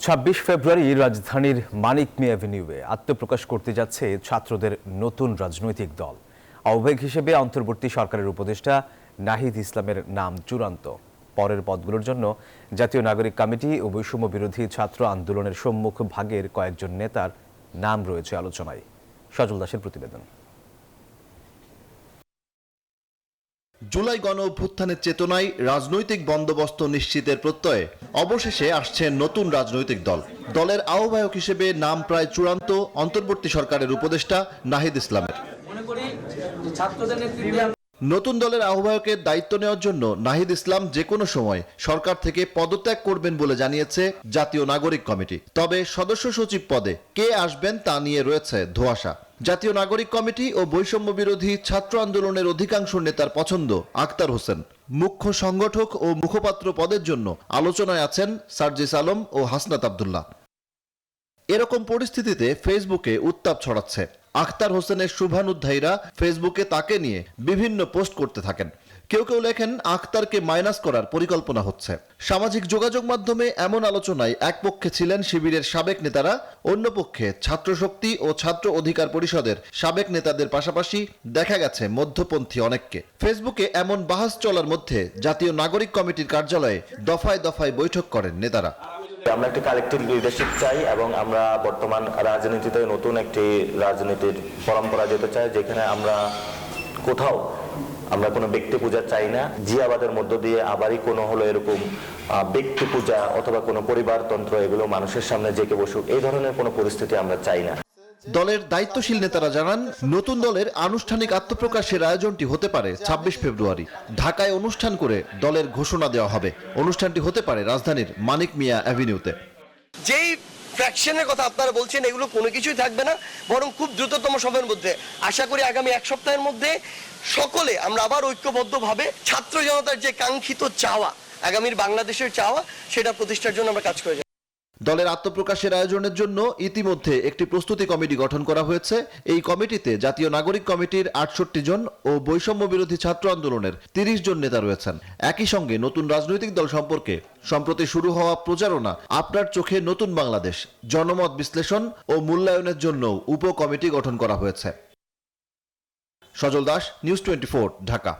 26 ফেব্রুয়ারি রাজধানীর মানিক মিয়া অ্যাভিনিউয়ে আত্মপ্রকাশ করতে যাচ্ছে ছাত্রদের নতুন রাজনৈতিক দল। আহ্বায়ক হিসেবে অন্তর্বর্তী সরকারের উপদেষ্টা নাহিদ ইসলামের নাম চূড়ান্ত। পরের পদগুলোর জন্য জাতীয় নাগরিক কমিটি ও বৈষম্য বিরোধী ছাত্র আন্দোলনের সম্মুখ ভাগের কয়েকজন নেতার নাম রয়েছে আলোচনায়। সজল দাসের প্রতিবেদন। জুলাই গণ অভ্যুত্থানের চেতনায় রাজনৈতিক বন্দোবস্ত নিশ্চিতের প্রত্যয়ে অবশেষে আসছে নতুন রাজনৈতিক দল। দলের আহ্বায়ক হিসেবে নাম প্রায় চূড়ান্ত অন্তর্বর্তী সরকারের উপদেষ্টা নাহিদ ইসলামের। নতুন দলের আহ্বায়কের দায়িত্ব নেওয়ার জন্য নাহিদ ইসলাম যে কোনো সময় সরকার থেকে পদত্যাগ করবেন বলে জানিয়েছে জাতীয় নাগরিক কমিটি। তবে সদস্য সচিব পদে কে আসবেন তা নিয়ে রয়েছে ধোঁয়াশা। জাতীয় নাগরিক কমিটি ও বৈষম্য বিরোধী ছাত্র আন্দোলনের অধিকাংশ নেতার পছন্দ আখতার হোসেন। মুখ্য সংগঠক ও মুখপাত্র পদের জন্য আলোচনায় আছেন সার্জিস আলম ও হাসনাত আব্দুল্লাহ। এরকম পরিস্থিতিতে ফেসবুকে উত্তাপ ছড়াচ্ছে। আখতার হোসেনের শুভানুধ্যায়ীরা ফেসবুকে তাকে নিয়ে বিভিন্ন পোস্ট করতে থাকেন। কেউ কেউ লেখেন আখতারকে মাইনাস করার পরিকল্পনা হচ্ছে। সামাজিক যোগাযোগ মাধ্যমে এমন আলোচনায় এক পক্ষে ছিলেন শিবিরের সাবেক নেতারা, অন্য পক্ষে ছাত্র শক্তি ও ছাত্র অধিকার পরিষদের সাবেক নেতাদের পাশাপাশি দেখা গেছে মধ্যপন্থী অনেককে। ফেসবুকে এমন বাহাস চলার মধ্যে জাতীয় নাগরিক কমিটির কার্যালয়ে দফায় দফায় বৈঠক করেন নেতারা। আমরা একটি কালেকটিভ লিডারশিপ চাই এবং আমরা বর্তমান রাজনীতিতে নতুন একটি রাজনীতির পরম্পরা যেতে চাই, যেখানে আমরা কোথাও আমরা কোনো ব্যক্তি পূজা চাই না। জিয়াবাদের মধ্য দিয়ে আবারই কোনো হলো এরকম ব্যক্তি পূজা অথবা কোনো পরিবারতন্ত্র এগুলো মানুষের সামনে জেঁকে বসুক, এই ধরনের কোনো পরিস্থিতি আমরা চাই না। দলের দায়িত্বশীল নেতারা জানান, নতুন দলের আনুষ্ঠানিক আত্মপ্রকাশের আয়োজনটি হতে পারে 26 ফেব্রুয়ারি। ঢাকায় অনুষ্ঠান করে দলের ঘোষণা দেওয়া হবে। অনুষ্ঠানটি হতে পারে রাজধানীর মানিক মিয়া অ্যাভিনিউতে। যেই ফ্র্যাকশনের কথা আপনারা বলছেন এগুলো কোনো কিছুই থাকবে না, বরং খুব দ্রুততম সময়ের মধ্যে, আশা করি আগামী এক সপ্তাহের মধ্যে সকলে আমরা আবার ঐক্যবদ্ধভাবে ছাত্র জনতার যে কাঙ্ক্ষিত চাওয়া, আগামীর বাংলাদেশের চাওয়া, সেটা প্রতিষ্ঠার জন্য আমরা কাজ করে যাব। দলের আত্মপ্রকাশের আয়োজনের জন্য ইতিমধ্যে একটি প্রস্তুতি কমিটি গঠন করা হয়েছে। এই কমিটিতে জাতীয় নাগরিক কমিটির 68 জন ও বৈষম্য বিরোধী ছাত্র আন্দোলনের 30 জন নেতা রয়েছেন। একই সঙ্গে নতুন রাজনৈতিক দল সম্পর্কে সম্প্রতি শুরু হওয়া প্রচারণা আপনার চোখে নতুন বাংলাদেশ, জনমত বিশ্লেষণ ও মূল্যায়নের জন্য উপকমিটি গঠন করা হয়েছে। সজল দাস, নিউজ 24, ঢাকা।